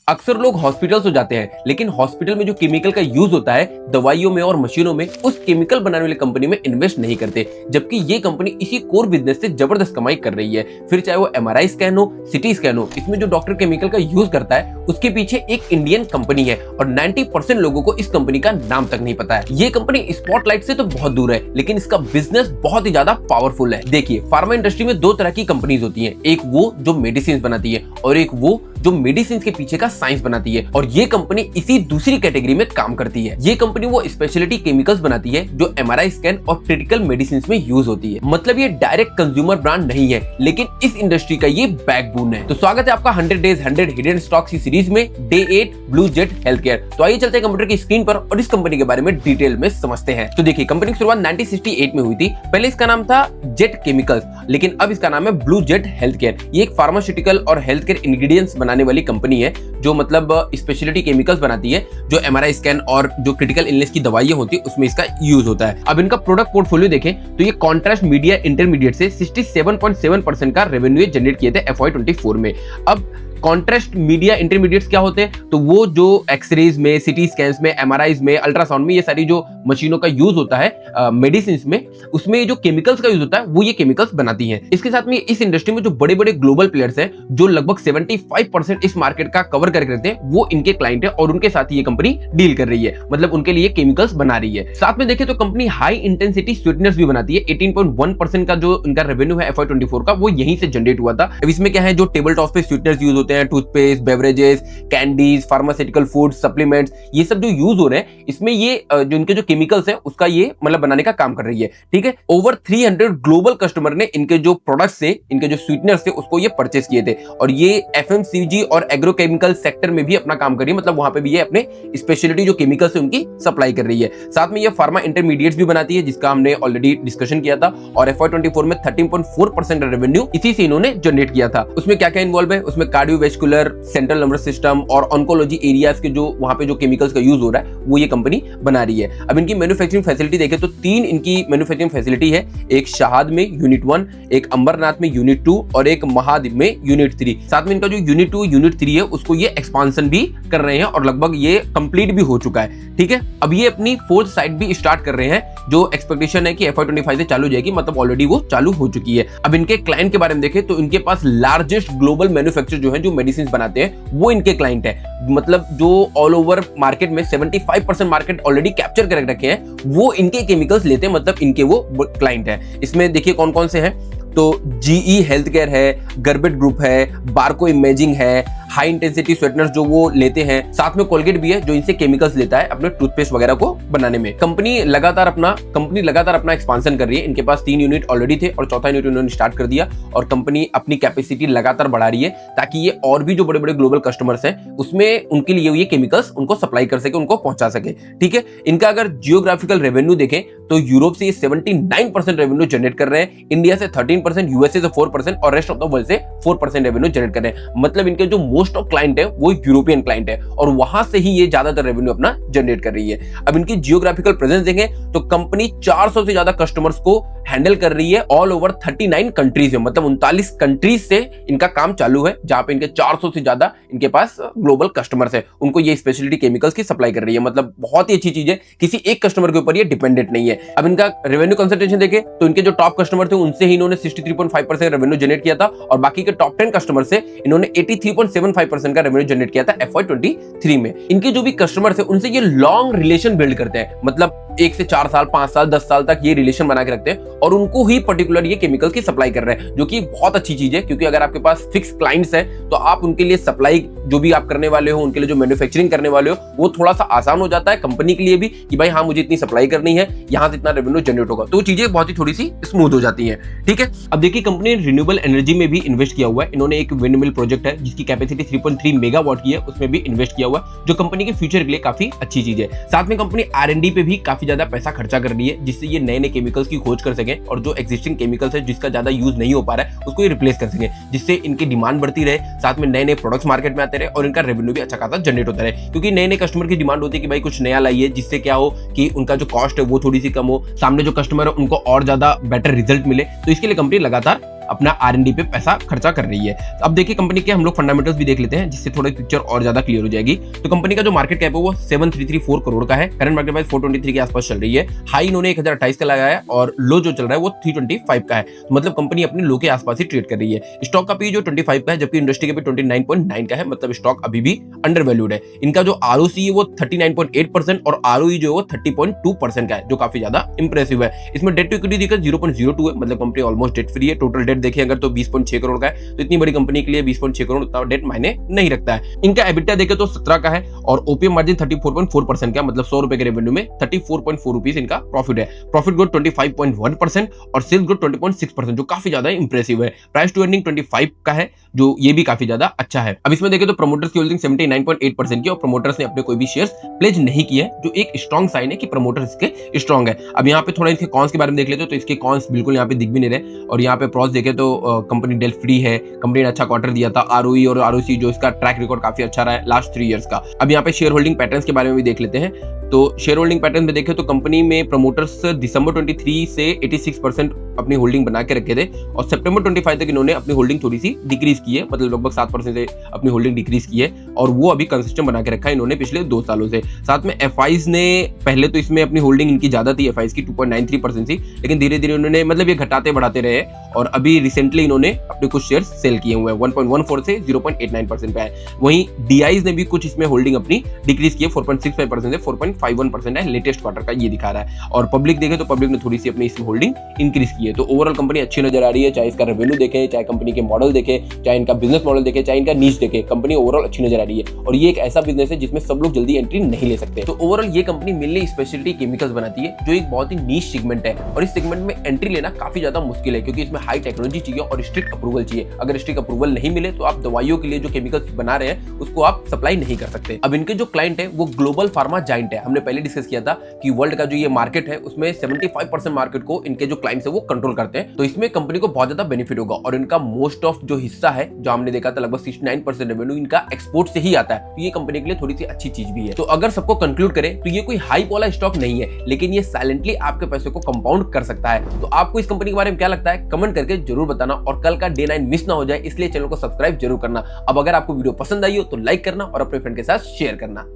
अक्सर लोग हॉस्पिटल तो जाते हैं, लेकिन हॉस्पिटल में जो केमिकल का यूज होता है दवाइयों में और मशीनों में, उस केमिकल बनाने वाली कंपनी में इन्वेस्ट नहीं करते, जबकि ये कंपनी इसी कोर बिजनेस से जबरदस्त कमाई कर रही है। फिर चाहे वो एमआरआई स्कैन हो, सिटी स्कैन हो, इसमें जो डॉक्टर केमिकल का यूज करता है उसके पीछे एक इंडियन कंपनी है और 90% लोगों को इस कंपनी का नाम तक नहीं पता है। ये कंपनी स्पॉटलाइट से तो बहुत दूर है, लेकिन इसका बिजनेस बहुत ही ज्यादा पावरफुल है। देखिए, फार्मा इंडस्ट्री में दो तरह की कंपनीज होती हैं, एक वो जो मेडिसिन बनाती है और एक वो जो मेडिसिन के पीछे का साइंस बनाती है, और ये कंपनी इसी दूसरी कैटेगरी में काम करती है। ये कंपनी वो स्पेशलिटी केमिकल्स बनाती है जो एमआरआई स्कैन और क्रिटिकल मेडिसिन में यूज होती है। मतलब ये डायरेक्ट कंज्यूमर ब्रांड नहीं है, लेकिन इस इंडस्ट्री का ये बैकबोन है। तो स्वागत है आपका 100 डेज 100 हिडन स्टॉक्स की सीरीज में, day 8 blue jet health care. तो आइए चलते हैं कंप्यूटर की स्क्रीन पर और इस कंपनी के बारे में डिटेल में समझते हैं। तो देखिए, कंपनी की शुरुआत 1968 में हुई थी। पहले इसका नाम था जेट केमिकल्स, लेकिन अब इसका नाम है ब्लू जेट हेल्थ केयर। ये एक फार्मास्यूटिकल और हेल्थ केयर इंग्रेडिएंट्स बनाने वाली कंपनी है जो मतलब स्पेशलिटी केमिकल्स बनाती है, जो एमआरआई स्कैन और जो क्रिटिकल इलनेस की दवाइयां होती है उसमें इसका यूज होता है। अब इनका प्रोडक्ट पोर्टफोलियो देखें तो ये कॉन्ट्रास्ट मीडिया इंटरमीडिएट से 67.7% का रेवेन्यू जनरेट किए थे FY24 में। अब कॉन्ट्रास्ट मीडिया इंटरमीडिएट्स क्या होते हैं? तो वो जो एक्सरेज में, सिटी स्कैन्स में, एमआरआईज में, अल्ट्रासाउंड में, ये सारी जो मशीनों का यूज होता है मेडिसिन में, उसमें जो केमिकल्स का यूज होता है वो ये केमिकल्स बनाती हैं। इसके साथ में इस इंडस्ट्री में जो बड़े बड़े ग्लोबल प्लेयर्स हैं, जो लगभग 75% इस मार्केट का कवर करके रखते हैं, वो इनके क्लाइंट है और उनके साथ ये कंपनी डील कर रही है, मतलब उनके लिए केमिकल्स बना रही है। साथ में देखें तो कंपनी हाई इंटेंसिटी स्वीटनर्स भी बनाती है। 18.1% का जो इनका रेवेन्यू है FY24 का, वो यहीं से जनरेट हुआ था। अब इसमें क्या है, जो टेबल टॉप पे स्वीटनर्स यूज होते हैं, toothpaste, beverages, candies, pharmaceutical food, supplements, ये सब जो यूज हो रहे हैं, इसमें ये जो इनके जो केमिकल्स हैं उसका ये मतलब बनाने का काम कर रही है। ठीक है, ओवर 300 ग्लोबल कस्टमर ने इनके जो प्रोडक्ट्स से, इनके जो स्वीटनर्स थे, उसको ये परचेस किए थे और ये FMCG और एग्रोकेमिकल सेक्टर में भी अपना काम कर रही है। मतलब वहां पे भी ये अपने स्पेशलिटी जो केमिकल्स है उनकी सप्लाई कर रही है। साथ में ये फार्मा इंटरमीडिएट्स भी बनाती है, जिसका हमने ऑलरेडी डिस्कशन किया था, और FY24 में 13.4% रेवेन्यू इसी से इन्होंने जनरेट किया था। उसमें क्या क्या इन्वॉल्व है? उसमें कार्डियोवैस्कुलर, सेंट्रल नर्वस सिस्टम और ऑन्कोलॉजी एरियाज के जो वहां पे जो केमिकल्स का यूज हो रहा है वो ये कंपनी बना रही है। अब इनकी मैन्युफैक्चरिंग फैसिलिटी देखें तो 3 इनकी मैन्युफैक्चरिंग फैसिलिटी है, एक शहाद में यूनिट 1, एक अंबरनाथ में यूनिट 2 और एक महाद में यूनिट 3। साथ में इनका जो यूनिट 2 यूनिट 3 है उसको ये एक्सपांशन भी कर रहे हैं और लगभग ये कंप्लीट भी हो चुका है। ठीक है, अब ये अपनी 4th साइट भी स्टार्ट कर रहे हैं, जो एक्सपेक्टेशन है कि FY25 से चालू हो जाएगी, मतलब ऑलरेडी वो चालू हो चुकी है। अब इनके क्लाइंट के बारे में देखें तो इनके पास लार्जेस्ट ग्लोबल मैन्युफैक्चरर जो है, जो मेडिसिन बनाते हैं, वो इनके क्लाइंट है। मतलब जो ऑल ओवर मार्केट में 75% मार्केट ऑलरेडी कैप्चर कर रखे हैं, वो इनके केमिकल्स लेते हैं, मतलब इनके वो क्लाइंट है। इसमें देखिए कौन कौन से हैं, तो GE हेल्थ केयर है, गर्बेट ग्रुप है, बारको इमेजिंग है, हाई इंटेंसिटी स्वेटनर्स जो वो लेते हैं, साथ में कोलगेट भी है जो इनसे केमिकल्स लेता है अपने टूथपेस्ट वगैरह को बनाने में। कंपनी लगातार अपना एक्सपांशन कर रही है। इनके पास 3 यूनिट ऑलरेडी थे और चौथा यूनिट उन्होंने स्टार्ट कर दिया, और कंपनी अपनी कैपेसिटी लगातार बढ़ा रही है ताकि ये और भी जो बड़े बड़े ग्लोबल कस्टमर्स हैं उसमें उनके लिए ये केमिकल्स उनको सप्लाई कर सके, उनको पहुंचा सके। ठीक है, इनका अगर जियोग्राफिकल रेवेन्यू देखें तो यूरोप से ये 79% रेवेन्यू जनरेट कर रहे हैं, इंडिया से 13%, यूएसए से 4% और रेस्ट ऑफ द वर्ल्ड से 4% रेवेन्यू जनरेट कर रहे हैं। मतलब इनके जो मोस्ट ऑफ क्लाइंट है वो यूरोपियन क्लाइंट है और वहां से ही ये ज्यादातर रेवेन्यू अपना जनरेट कर रही है। अब इनकी जियोग्राफिकल प्रेजेंस देखें तो कंपनी 400 से ज्यादा कस्टमर्स को हैंडल कर रही है ऑल ओवर 39 कंट्रीज में, मतलब 39 कंट्रीज से इनका काम चालू है, जहां पे इनके 400 से ज्यादा इनके पास ग्लोबल कस्टमर्स है, उनको ये स्पेशलिटी केमिकल्स की सप्लाई कर रही है। मतलब बहुत ही अच्छी चीज है, किसी एक कस्टमर के ऊपर ये डिपेंडेंट नहीं है। अब इनका रेवेन्यू कंसंट्रेशन देखें तो इनके जो टॉप कस्टमर थे उनसे ही इन्होंने 63.5% रेवेन्यू जनरेट किया था, और बाकी के टॉप 10 कस्टमर से इन्होंने 83.75% का रेवेन्यू जनरेट किया था FY23 में। इनके जो भी कस्टमर थे उनसे ये लॉन्ग रिलेशन बिल्ड करते हैं, मतलब 1 से 4 साल, 5 साल, 10 साल तक ये रिलेशन बना के रखते हैं और उनको ही पर्टिकुलर ये केमिकल की सप्लाई कर रहे हैं, जो कि बहुत अच्छी चीज है। क्योंकि अगर आपके पास फिक्स क्लाइंट्स हैं तो आप उनके लिए सप्लाई जो भी आप करने वाले हो, उनके लिए जो मैन्युफैक्चरिंग करने वाले हो, वो थोड़ा सा आसान हो जाता है कंपनी के लिए भी कि भाई हाँ, मुझे इतनी सप्लाई करनी है, यहाँ से इतना रेवेन्यू जनरेट होगा, तो चीजें बहुत ही थोड़ी सी स्मूथ हो जाती है। ठीक है, अब देखिए कंपनी ने रिन्यूएबल एनर्जी में भी इन्वेस्ट किया हुआ है। इन्होंने एक विंड मिल प्रोजेक्ट है जिसकी कैपेसिटी 3.3 मेगावाट की है, उसमें भी इन्वेस्ट किया हुआ है, जो कंपनी के फ्यूचर के लिए काफी अच्छी चीज है। साथ में कंपनी R&D पे भी काफी ज्यादा पैसा खर्चा कर रही है, जिससे ये नए नए केमिकल्स की खोज कर सके और जो एक्जिस्टिंग केमिकल्स है जिसका ज्यादा यूज नहीं हो पा रहा है उसको ये रिप्लेस कर सके, जिससे इनकी डिमांड बढ़ती रहे, साथ में नए नए प्रोडक्ट्स मार्केट में आते रहे और इनका रेवेन्यू भी अच्छा खासा जनरेट होता रहे। क्योंकि नए नए कस्टमर की डिमांड होती है कि भाई कुछ नया लाइए, जिससे क्या हो कि उनका जो कॉस्ट है वो थोड़ी सी कम हो, सामने जो कस्टमर है उनको और ज्यादा बेटर रिजल्ट मिले, तो इसके लिए कंपनी लगातार अपना R&D पे पैसा खर्चा कर रही है। अब देखिए कंपनी के हम लोग फंडामेंटल्स भी देख लेते हैं, जिससे थोड़ी पिक्चर और ज्यादा क्लियर हो जाएगी। तो कंपनी का जो मार्केट कैप है वो 7334 करोड़ का है, करंट मार्केट प्राइस 423 के आसपास चल रही है। हाई इन्होंने 1028 का लगाया है और लो जो चल रहा है वो 325 का है, तो मतलब कंपनी अपनी लो के आसपास ही ट्रेड कर रही है। स्टॉक का पी जो 25 का है, जबकि इंडस्ट्री के पे 29.9 का है, मतलब स्टॉक अभी भी अंडर वैल्यूड है। इनका जो ROC है वो 39.8% और ROE जो है वो 30.2% का है, जो काफी ज्यादा इंप्रेसिव है। इसमें डेट टू इक्विटी देखकर 0.02 है, मतलब कंपनी ऑलमोस्ट डेट फ्री है। टोटल डेट देखें अगर तो 20.6 करोड़ का है, तो इतनी बड़ी कंपनी के लिए 20.6 करोड़ उतना डेट मायने नहीं रखता है। इनका एबिटा देखें तो 17 का है और ओपीएम मार्जिन 34.4% का, मतलब 100 रुपए के रेवेन्यू में 34.4 रुपीज इनका प्रॉफिट है। प्रॉफिट ग्रोथ 25.1% और सेल्स ग्रोथ 20.6%, जो काफी ज्यादा इंप्रेसिव है। प्राइस टू अर्निंग 25 का है, जो ये भी काफी ज्यादा अच्छा है। अब इसमें देखें तो प्रमोटर्स की होल्डिंग 79.8% की और प्रमोटर्स ने अपने कोई भी शेयर्स प्लेज नहीं किए, जो एक स्ट्रॉन्ग साइन है कि प्रमोटर्स इसके स्ट्रॉन्ग है। अब यहाँ पे थोड़ा इसके कॉन्स के बारे में देख लेते हो, तो इसके कॉन्स बिल्कुल यहाँ पे दिख भी नहीं रहे। और यहाँ पे प्रॉस देखे तो कंपनी डेट फ्री है, कंपनी ने अच्छा क्वार्टर दिया था। ROE और ROC जो इसका ट्रैक रिकॉर्ड काफी अच्छा रहा है लास्ट 3 इयर्स का। अब यहाँ पे शेयर होल्डिंग पैटर्न्स के बारे में भी देख लेते हैं। तो शेयर होल्डिंग पैटर्न में देखें तो कंपनी में प्रमोटर्स दिसंबर 23 से 86% अपनी होल्डिंग बना के रखे थे और सितंबर 25 तक इन्होंने अपनी होल्डिंग थोड़ी सी डिक्रीज की है, मतलब लगभग 7% से अपनी होल्डिंग डिक्रीज की है और वो अभी कंसिस्टेंट बना के रखा है इन्होंने पिछले 2 सालों से। साथ में FIs ने पहले तो इसमें अपनी होल्डिंग इनकी ज्यादा थी, FIs की 2.93% थी, लेकिन धीरे धीरे उन्होंने मतलब ये घटाते बढ़ाते रहे और अभी रिसेंटली इन्होंने अपने कुछ शेयर्स सेल किए हुए हैं, 1.14 से 0.89% पे है। वहीं DIs ने भी कुछ इसमें होल्डिंग अपनी डिक्रीज की है, 4.65% से 4.51% है, लेटेस्ट क्वार्टर का ये दिखा रहा है। और पब्लिक देखे तो पब्लिक ने थोड़ी सी अपनी इसमें होल्डिंग इंक्रीज की है। तो ओवरऑल कंपनी अच्छी नजर आ रही है, चाहे इसका रेवेन्यू देखे, चाहे कंपनी के मॉडल देखे, चाहे इनका बिजनेस मॉडल देखे, चाहे इनका नीच देखे, कंपनी ओवरऑल अच्छी नजर आ रही है। और ये एक ऐसा बिजनेस है जिसमें सब लोग जल्दी एंट्री नहीं ले सकते। तो ओवरऑल ये कंपनी मेनली स्पेशलिटी केमिकल्स बनाती है, जो एक बहुत ही नीच सेगमेंट है और इस सेगमेंट में एंट्री लेना काफी ज्यादा मुश्किल है, क्योंकि इसमें हाई टेक्नोलॉजी चाहिए और स्ट्रिक्ट अप्रूवल चाहिए। अगर स्ट्रिक्ट अप्रूवल नहीं मिले तो आप दवाइयों के लिए जो केमिकल्स बना रहे हैं उसको आप सप्लाई नहीं कर सकते। अब इनके जो क्लाइंट है वो ग्लोबल फार्मा जाइंट है। हमने पहले डिस्कस किया था कि वर्ल्ड का जो ये मार्केट है उसमें 75% मार्केट को इनके जो क्लाइंट्स है वो कंट्रोल करते हैं। तो इसमें कंपनी को बहुत ज्यादा बेनिफिट होगा और इनका मोस्ट ऑफ जो हिस्सा है, जो हमने देखा था लगभग 69% रेवेन्यू इनका एक्सपोर्ट से ही आता है। तो ये कंपनी के लिए थोड़ी सी अच्छी चीज भी है। तो अगर सबको कंक्लूड करें तो ये कोई हाइप वाला स्टॉक नहीं है, लेकिन ये साइलेंटली आपके पैसे को कंपाउंड कर सकता है। तो आपको इस कंपनी के बारे में क्या लगता है कमेंट करके जरूर बताना और कल का डे 9 मिस ना हो जाए, इसलिए चैनल को सब्सक्राइब जरूर करना। अब अगर आपको वीडियो पसंद आई हो तो लाइक करना और अपने फ्रेंड के साथ शेयर करना।